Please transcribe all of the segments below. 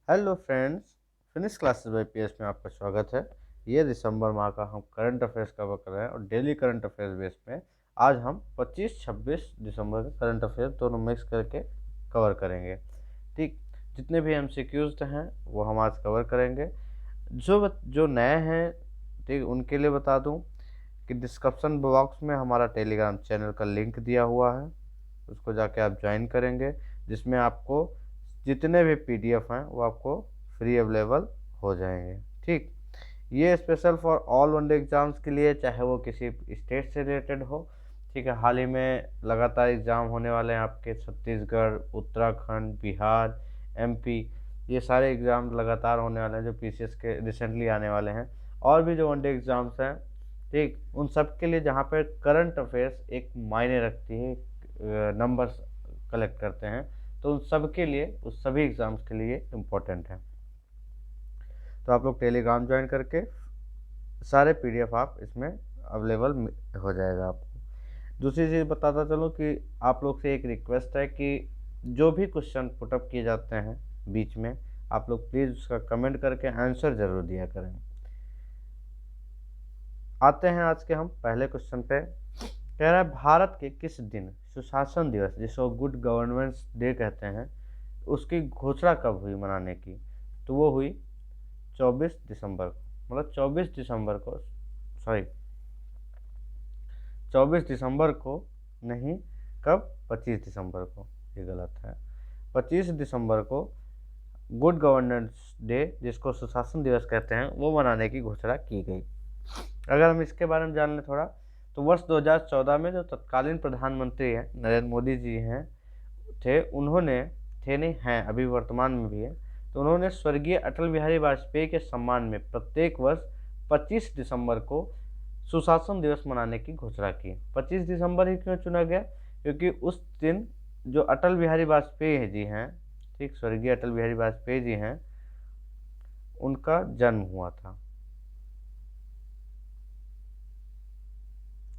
Hello friends, finish classes bye PS में आपका स्वागत है। ये दिसंबर माह का हम करंट अफेयर्स कवर कर रहे हैं और डेली करंट अफेयर्स बेस में आज हम 25-26 दिसंबर के करंट अफेयर्स दोनों मिक्स करके कवर करेंगे। ठीक, जितने भी एमसीक्यूज हैं वो हम आज कवर करेंगे। जो नए हैं, ठीक, उनके लिए बता दूं कि डिस्क्रिप्शन बॉक्स में हमारा टेलीग्राम चैनल का लिंक दिया हुआ है, उसको जाके आप ज्वाइन करेंगे, जिसमें आपको जितने भी पीडीएफ हैं वो आपको फ्री अवेलेबल हो जाएंगे। ठीक, ये special for all one day exams के लिए, चाहे वो किसी स्टेट से रिलेटेड हो। ठीक है, हाल ही में लगातार एग्ज़ाम होने वाले हैं आपके छत्तीसगढ़, उत्तराखंड, बिहार, एमपी, ये सारे एग्ज़ाम लगातार होने वाले हैं जो पीसीएस के रिसेंटली आने वाले हैं। और भी जो वनडे एग्ज़ाम्स हैं, ठीक, उन सब के लिए जहाँ पर करंट अफेयर्स एक मायने रखती है, नंबर्स कलेक्ट करते हैं, तो उन सब के लिए, उस सभी एग्ज़ाम्स के लिए इम्पोर्टेंट है। तो आप लोग टेलीग्राम ज्वाइन करके सारे पीडीएफ आप इसमें अवेलेबल हो जाएगा आपको। दूसरी चीज़ बताता चलूँ कि आप लोग से एक रिक्वेस्ट है कि जो भी क्वेश्चन पुटअप किए जाते हैं बीच में, आप लोग प्लीज़ उसका कमेंट करके आंसर ज़रूर दिया करें। आते हैं आज के हम पहले क्वेश्चन पे। कह रहा है, भारत के किस दिन सुशासन दिवस, जिसको गुड गवर्नेंस डे कहते हैं, उसकी घोषणा कब हुई मनाने की? तो वो हुई 24 दिसंबर को, मतलब 24 दिसंबर को, सॉरी 24 दिसंबर को नहीं, कब? 25 दिसंबर को, ये गलत है। 25 दिसंबर को गुड गवर्नेंस डे, जिसको सुशासन दिवस कहते हैं, वो मनाने की घोषणा की गई। अगर हम इसके बारे में जान लें थोड़ा, तो वर्ष 2014 में जो तत्कालीन प्रधानमंत्री हैं, नरेंद्र मोदी जी उन्होंने नहीं हैं, अभी वर्तमान में भी है, तो उन्होंने स्वर्गीय अटल बिहारी वाजपेयी के सम्मान में प्रत्येक वर्ष 25 दिसंबर को सुशासन दिवस मनाने की घोषणा की। 25 दिसंबर ही क्यों चुना गया? क्योंकि उस दिन जो अटल बिहारी वाजपेयी जी हैं, ठीक, स्वर्गीय अटल बिहारी वाजपेयी जी हैं, उनका जन्म हुआ था।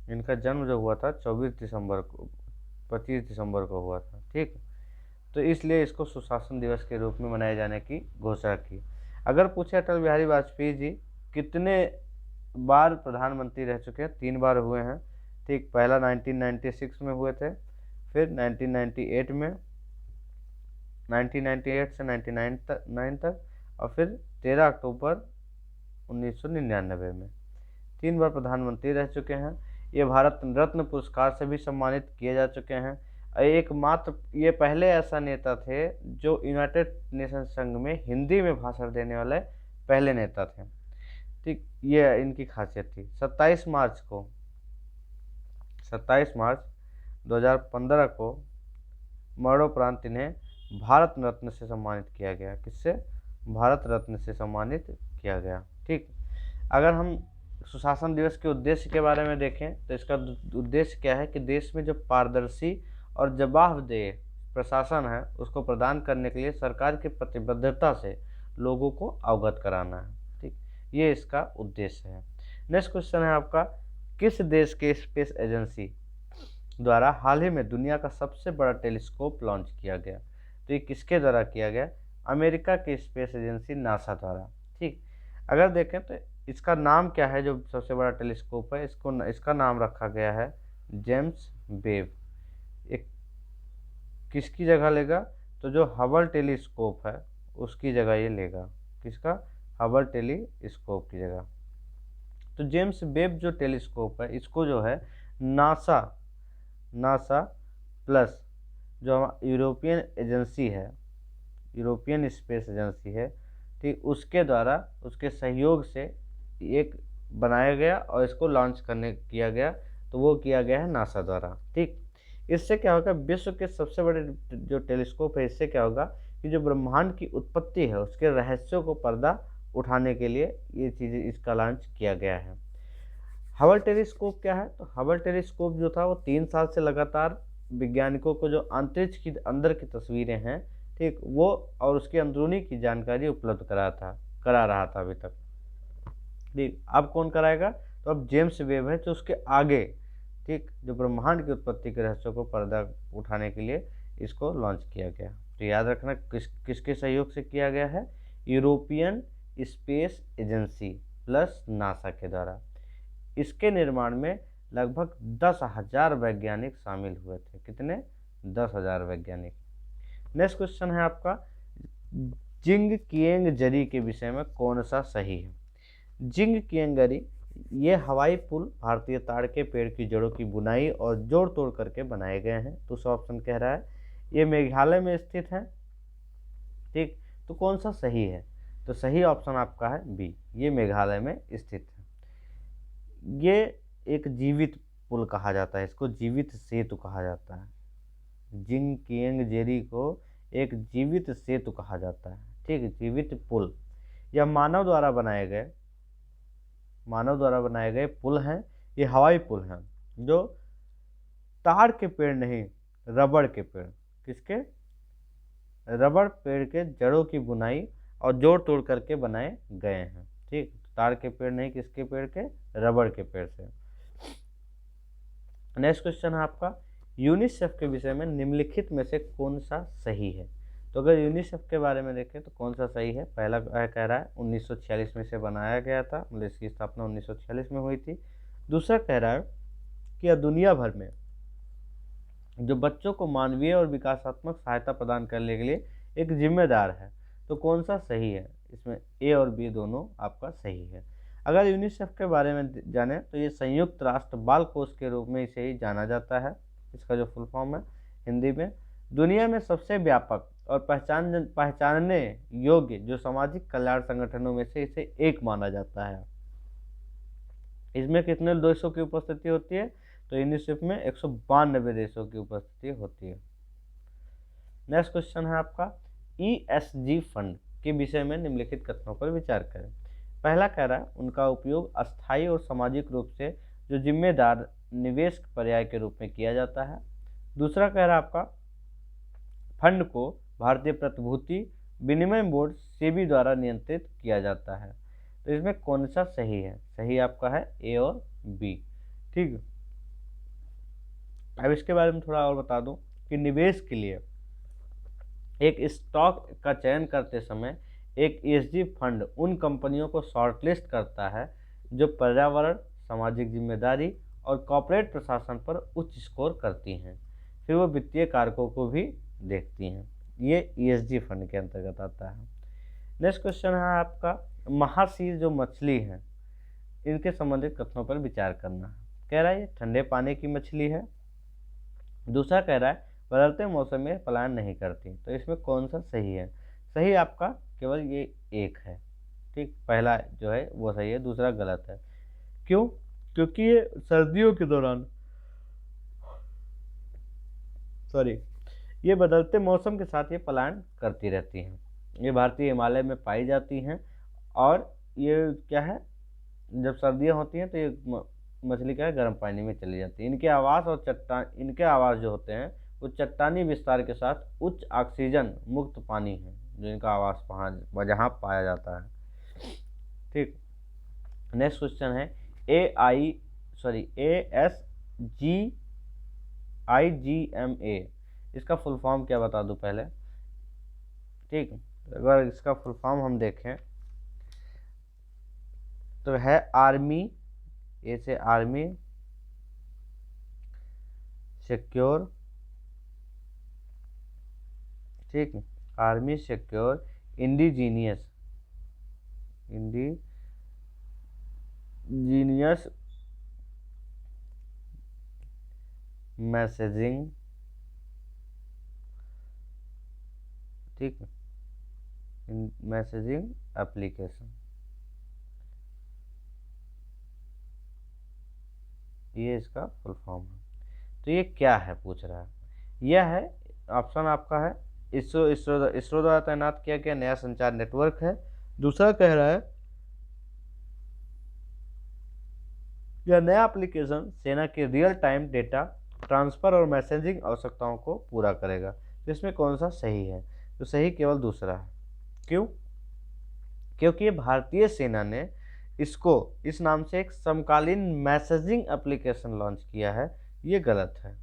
इनका जन्म जो हुआ था 24 दिसंबर को, 25 दिसंबर को हुआ था। ठीक, तो इसलिए इसको सुशासन दिवस के रूप में मनाए जाने की घोषणा की। अगर पूछे अटल बिहारी वाजपेयी जी कितने बार प्रधानमंत्री रह चुके हैं? 3 बार हुए हैं। ठीक, पहला 1996 में हुए थे, फिर 1998 में, 1998 से 1999 तक, और फिर 13 अक्टूबर 1999 में। 3 बार प्रधानमंत्री रह चुके हैं। ये भारत रत्न पुरस्कार से भी सम्मानित किए जा चुके हैं। एकमात्र ये पहले ऐसा नेता थे जो यूनाइटेड नेशन संघ में हिंदी में भाषण देने वाले पहले नेता थे। ठीक, ये इनकी खासियत थी। 27 मार्च 2015 को मरणोपरांत इन्हें भारत रत्न से सम्मानित किया गया। किससे? भारत रत्न से सम्मानित किया गया। ठीक, अगर हम सुशासन दिवस के उद्देश्य के बारे में देखें, तो इसका उद्देश्य क्या है कि देश में जो पारदर्शी और जवाबदेह प्रशासन है उसको प्रदान करने के लिए सरकार की प्रतिबद्धता से लोगों को अवगत कराना है। ठीक, ये इसका उद्देश्य है। नेक्स्ट क्वेश्चन है आपका, किस देश के स्पेस एजेंसी द्वारा हाल ही में दुनिया का सबसे बड़ा टेलीस्कोप लॉन्च किया गया? तो ये किसके द्वारा किया गया? अमेरिका की स्पेस एजेंसी नासा द्वारा। ठीक, अगर देखें तो इसका नाम क्या है? जो सबसे बड़ा टेलीस्कोप है, इसका नाम रखा गया है जेम्स वेब। एक किसकी जगह लेगा? तो जो हबल टेलीस्कोप है उसकी जगह ये लेगा। किसका? हबल टेलीस्कोप की जगह। तो जेम्स वेब जो टेलीस्कोप है, इसको जो है नासा प्लस जो यूरोपियन एजेंसी है, यूरोपियन स्पेस एजेंसी है, ठीक, उसके द्वारा, उसके सहयोग से एक बनाया गया और इसको लॉन्च किया गया। तो वो किया गया है नासा द्वारा। ठीक, इससे क्या होगा? विश्व के सबसे बड़े जो टेलीस्कोप है, इससे क्या होगा कि जो ब्रह्मांड की उत्पत्ति है उसके रहस्यों को पर्दा उठाने के लिए ये चीज़ें, इसका लॉन्च किया गया है। हबल टेलीस्कोप क्या है? तो हबल टेलीस्कोप जो था वो 3 साल से लगातार वैज्ञानिकों को जो अंतरिक्ष की अंदर की तस्वीरें हैं, ठीक, वो और उसकी अंदरूनी की जानकारी उपलब्ध करा रहा था अभी तक। ठीक, अब कौन कराएगा? तो अब जेम्स वेब है जो उसके आगे, ठीक, जो ब्रह्मांड की उत्पत्ति के रहस्यों को पर्दा उठाने के लिए इसको लॉन्च किया गया। तो याद रखना किसके सहयोग से किया गया है, European space agency plus NASA के द्वारा। इसके निर्माण में लगभग 10,000 वैज्ञानिक शामिल हुए थे। कितने? 10,000 वैज्ञानिक। नेक्स्ट क्वेश्चन है आपका, जिंग किएंग जरी के विषय में कौन सा सही है? जिंग किएंग जरी ये हवाई पुल भारतीय ताड़ के पेड़ की जड़ों की बुनाई और जोड़ तोड़ करके बनाए गए हैं। तो ऑप्शन कह रहा है ये मेघालय में स्थित है। ठीक, तो कौन सा सही है? तो सही ऑप्शन आपका है बी, ये मेघालय में स्थित है। ये एक जीवित पुल कहा जाता है, इसको जीवित सेतु कहा जाता है। जिंग किएंग जेरी को एक जीवित सेतु कहा जाता है। ठीक, जीवित पुल। यह मानव द्वारा बनाए गए पुल हैं। ये हवाई पुल हैं जो ताड़ के पेड़ नहीं, रबड़ के पेड़, किसके? रबड़ पेड़ के जड़ों की बुनाई और जोड़ तोड़ करके बनाए गए हैं। ठीक, ताड़ के पेड़ नहीं, किसके पेड़ के? रबड़ के पेड़ से। नेक्स्ट क्वेश्चन है आपका, यूनिसेफ के विषय में निम्नलिखित में से कौन सा सही है? तो अगर यूनिसेफ के बारे में देखें तो कौन सा सही है? पहला कह रहा है 1946 में से बनाया गया था, मतलब इसकी स्थापना 1946 में हुई थी। दूसरा कह रहा है कि यह दुनिया भर में जो बच्चों को मानवीय और विकासात्मक सहायता प्रदान करने के लिए एक जिम्मेदार है। तो कौन सा सही है? इसमें ए और बी दोनों आपका सही है। अगर यूनिसेफ के बारे में जाने तो ये संयुक्त राष्ट्र बाल कोष के रूप में इसे ही जाना जाता है। इसका जो फुल फॉर्म है हिंदी में, दुनिया में सबसे व्यापक और पहचानने योग्य जो सामाजिक कल्याण संगठनों में से इसे एक माना जाता है। इसमें कितने देशों की उपस्थिति होती है? तो यूनिसेफ में 192 देशों की उपस्थिति होती है। नेक्स्ट क्वेश्चन है आपका, ESG फंड के विषय में निम्नलिखित कथनों पर विचार करें। पहला कह रहा है उनका उपयोग अस्थायी और सामाजिक रूप से जो जिम्मेदार निवेश पर्याय के रूप में किया जाता है। दूसरा कह रहा है आपका फंड को भारतीय प्रतिभूति विनिमय बोर्ड सेबी द्वारा नियंत्रित किया जाता है। तो इसमें कौन सा सही है? सही आपका है ए और बी। ठीक, अब इसके बारे में थोड़ा और बता दूं कि निवेश के लिए एक स्टॉक का चयन करते समय एक ESG फंड उन कंपनियों को शॉर्टलिस्ट करता है जो पर्यावरण, सामाजिक जिम्मेदारी और कॉर्पोरेट प्रशासन पर उच्च स्कोर करती हैं। फिर वो वित्तीय कारकों को भी देखती हैं। ये ESG फंड के अंतर्गत आता है। नेक्स्ट क्वेश्चन है आपका, महासीर जो मछली है इनके संबंधित कथनों पर विचार करना है। कह रहा है ये ठंडे पानी की मछली है। दूसरा कह रहा है बदलते मौसम में पलायन नहीं करती। तो इसमें कौन सा सही है? सही आपका केवल ये एक है। ठीक, पहला जो है वो सही है, दूसरा गलत है। क्यों? क्योंकि ये सर्दियों के दौरान ये बदलते मौसम के साथ ये पलायन करती रहती हैं। ये भारतीय हिमालय में पाई जाती हैं और ये क्या है, जब सर्दियाँ होती हैं तो ये मछली क्या है, गर्म पानी में चली जाती है। इनके आवास जो होते हैं वो चट्टानी विस्तार के साथ उच्च ऑक्सीजन मुक्त पानी है जो इनका आवास जहाँ पाया जाता है। ठीक, नेक्स्ट क्वेश्चन है, ASGIGMA इसका फुल फॉर्म क्या बता दूं पहले। ठीक, अगर इसका फुल फॉर्म हम देखें तो है आर्मी, ए से आर्मी, सिक्योर, ठीक, आर्मी सिक्योर इंडिजीनियस मैसेजिंग, ठीक, मैसेजिंग एप्लीकेशन। ये इसका फुल फॉर्म है। तो ये क्या है पूछ रहा है? यह है ऑप्शन आपका है इसरो द्वारा तैनात किया गया नया संचार नेटवर्क है। दूसरा कह रहा है यह नया एप्लीकेशन सेना के रियल टाइम डेटा ट्रांसफर और मैसेजिंग आवश्यकताओं को पूरा करेगा। तो इसमें कौन सा सही है? तो सही केवल दूसरा है। क्यों? क्योंकि ये भारतीय सेना ने इसको इस नाम से एक समकालीन मैसेजिंग एप्लीकेशन लॉन्च किया है। ये गलत है,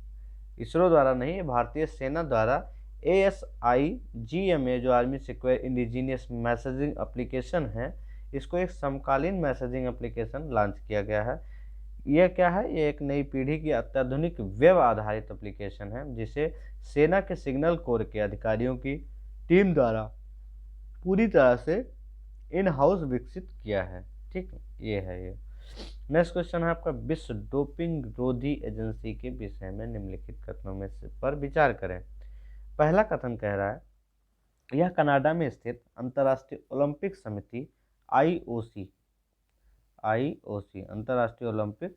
इसरो द्वारा नहीं, भारतीय सेना द्वारा ASIGMA जो army secure indigenous messaging application है, इसको एक समकालीन मैसेजिंग एप्लीकेशन लॉन्च किया गया है। यह क्या है? ये एक नई पीढ़ी की अत्याधुनिक वेब आधारित एप्लीकेशन है जिसे सेना के सिग्नल कोर के अधिकारियों की टीम द्वारा पूरी तरह से इन हाउस विकसित किया है। ठीक, ये है ये। नेक्स्ट क्वेश्चन है आपका, विश्व डोपिंग रोधी एजेंसी के विषय में निम्नलिखित कथनों में से पर विचार करें। पहला कथन कह रहा है, यह कनाडा में स्थित अंतर्राष्ट्रीय ओलंपिक समिति आईओसी अंतर्राष्ट्रीय ओलंपिक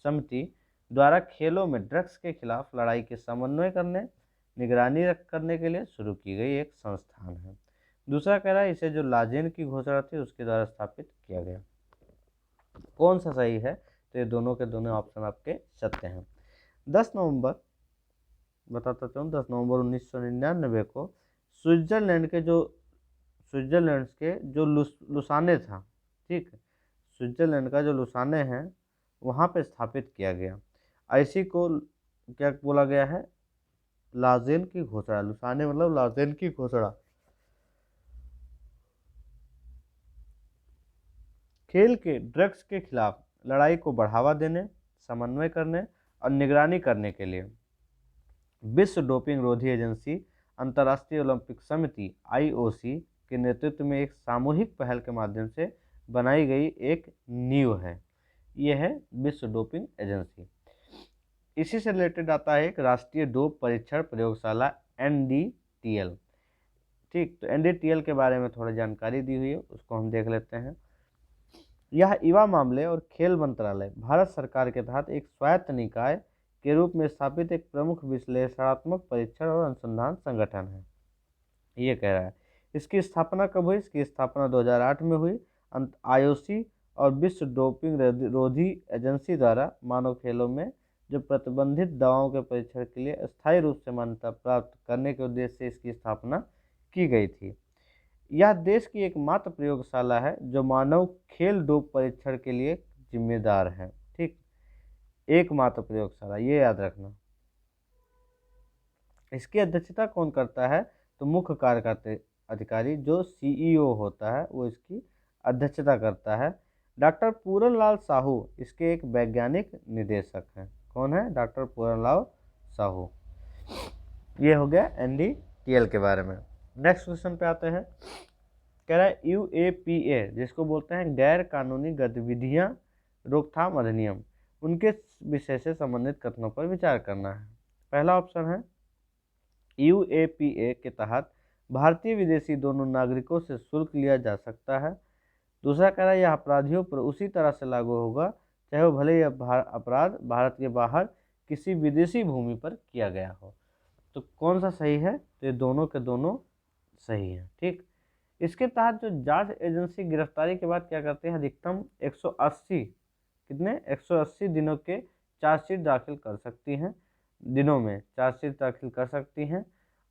समिति द्वारा खेलों में ड्रग्स के खिलाफ लड़ाई के समन्वय करने, निगरानी करने के लिए शुरू की गई एक संस्थान है। दूसरा कह रहा है, इसे जो लाजेन की घोषणा थी उसके द्वारा स्थापित किया गया। कौन सा सही है? तो ये दोनों के दोनों ऑप्शन आपके सत्य हैं। 10 नवंबर बताता हूँ, 10 नवंबर 1999 को स्विट्जरलैंड के जो लुसाने था, ठीक है, स्विट्जरलैंड का जो लुसाने हैं वहाँ पे स्थापित किया गया। ऐसी को क्या बोला गया है? लाजेन की घोषणा। लुसाने मतलब लाजेन की घोषणा। खेल के ड्रग्स के खिलाफ लड़ाई को बढ़ावा देने, समन्वय करने और निगरानी करने के लिए विश्व डोपिंग रोधी एजेंसी अंतर्राष्ट्रीय ओलंपिक समिति आईओसी के नेतृत्व में एक सामूहिक पहल के माध्यम से बनाई गई एक नींव है। यह है विश्व डोपिंग एजेंसी। इसी से रिलेटेड आता है एक राष्ट्रीय डोप परीक्षण प्रयोगशाला NDTL। ठीक, तो NDTL के बारे में थोड़ी जानकारी दी हुई है, उसको हम देख लेते हैं। यह युवा मामले और खेल मंत्रालय भारत सरकार के तहत एक स्वायत्त निकाय के रूप में स्थापित एक प्रमुख विश्लेषणात्मक परीक्षण और अनुसंधान संगठन है। ये कह रहा है, इसकी स्थापना कब हुई? इसकी स्थापना 2008 में हुई। आईओसी और विश्व डोपिंग रोधी एजेंसी द्वारा मानव खेलों में जो प्रतिबंधित दवाओं के परीक्षण के लिए अस्थायी रूप से मान्यता प्राप्त करने के उद्देश्य से इसकी स्थापना की गई थी। यह देश की एकमात्र प्रयोगशाला है जो मानव खेल डोप परीक्षण के लिए जिम्मेदार है। ठीक, एकमात्र प्रयोगशाला, ये याद रखना। इसकी अध्यक्षता कौन करता है? तो मुख्य कार्यकारी अधिकारी जो CEO होता है वो इसकी अध्यक्षता करता है। डॉक्टर पूरनलाल साहू इसके एक वैज्ञानिक निदेशक हैं। कौन है? डॉक्टर पूरनलाल साहू। ये हो गया NDTL के बारे में। नेक्स्ट क्वेश्चन पे आते हैं। कह रहा है UAPA जिसको बोलते हैं गैर कानूनी गतिविधियां रोकथाम अधिनियम, उनके विषय से संबंधित कथनों पर विचार करना है। पहला ऑप्शन है, UAPA के तहत भारतीय विदेशी दोनों नागरिकों से शुल्क लिया जा सकता है। दूसरा कह रहा है, यह अपराधियों पर उसी तरह से लागू होगा चाहे वो भले ही अपराध भारत के बाहर किसी विदेशी भूमि पर किया गया हो। तो कौन सा सही है? तो ये दोनों के दोनों सही है। ठीक, इसके तहत जो जांच एजेंसी गिरफ्तारी के बाद क्या करते हैं, अधिकतम 180 दिनों के चार्जशीट दाखिल कर सकती हैं, दिनों में चार्जशीट दाखिल कर सकती हैं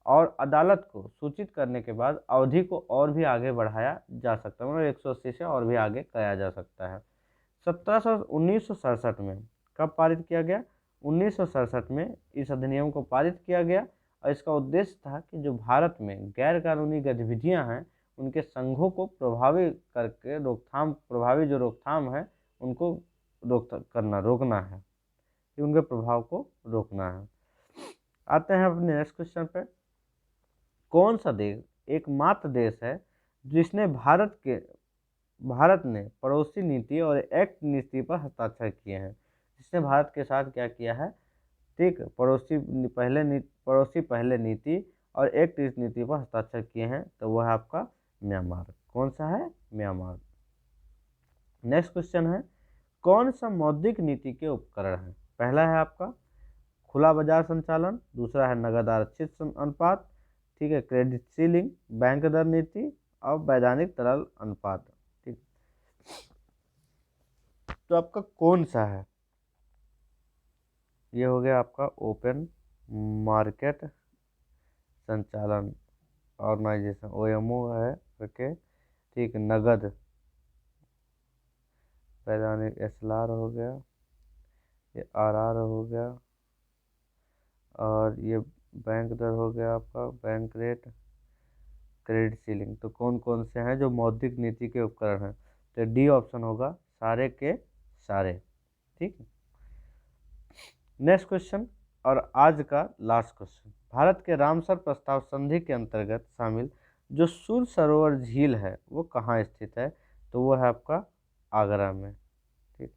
और अदालत को सूचित करने के बाद अवधि को और भी आगे बढ़ाया जा सकता है, मतलब 180 से और भी आगे कराया जा सकता है। 1967 में कब पारित किया गया? 1967 में इस अधिनियम को पारित किया गया और इसका उद्देश्य था कि जो भारत में गैर कानूनी गतिविधियां हैं उनके संघों को प्रभावी करके प्रभावी जो रोकथाम है उनको रोकना है, उनके प्रभाव को रोकना है। आते हैं अपने नेक्स्ट क्वेश्चन पे। कौन सा देश एकमात्र देश है जिसने भारत ने पड़ोसी नीति और एक्ट नीति पर हस्ताक्षर किए हैं? जिसने भारत के साथ क्या किया है? ठीक, पड़ोसी पहले नीति और एक्ट ईस्ट नीति पर हस्ताक्षर किए हैं, तो वह है आपका म्यांमार। कौन सा है? म्यांमार। नेक्स्ट क्वेश्चन है, कौन सा मौद्रिक नीति के उपकरण है? पहला है आपका खुला बाजार संचालन, दूसरा है नगद आरक्षित अनुपात, ठीक है, क्रेडिट सीलिंग, बैंक दर नीति और वैधानिक तरल अनुपात। ठीक, तो आपका कौन सा है? ये हो गया आपका ओपन मार्केट संचालन ऑर्गेनाइजेशन, OMO है। ओके, ठीक, नगद वैधानिक SLR हो गया, ये RR हो गया और ये बैंक दर हो गया आपका, बैंक रेट, क्रेडिट सीलिंग। तो कौन कौन से हैं जो मौद्रिक नीति के उपकरण हैं? तो डी ऑप्शन होगा, सारे के सारे। ठीक है, नेक्स्ट क्वेश्चन और आज का लास्ट क्वेश्चन। भारत के रामसर प्रस्ताव संधि के अंतर्गत शामिल जो सूर सरोवर झील है वो कहाँ स्थित है? तो वो है आपका आगरा में। ठीक,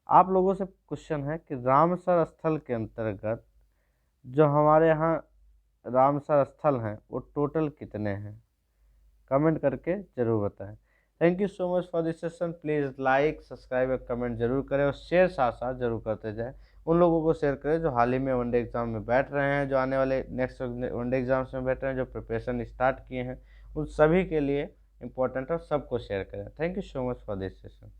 आप लोगों से क्वेश्चन है कि रामसर स्थल के अंतर्गत जो हमारे यहाँ रामसर स्थल हैं वो टोटल कितने हैं? कमेंट करके जरूर बताएं। Thank you so much for this session. Please like, subscribe और कमेंट जरूर करें और शेयर साथ साथ जरूर करते जाएं। उन लोगों को शेयर करें जो हाल ही में वनडे एग्जाम में बैठ रहे हैं, जो आने वाले नेक्स्ट वनडे एग्जाम्स में बैठ रहे हैं, जो प्रिपरेशन स्टार्ट किए हैं, उन सभी के लिए इम्पोर्टेंट है, सबको शेयर करें। Thank you so much for this session.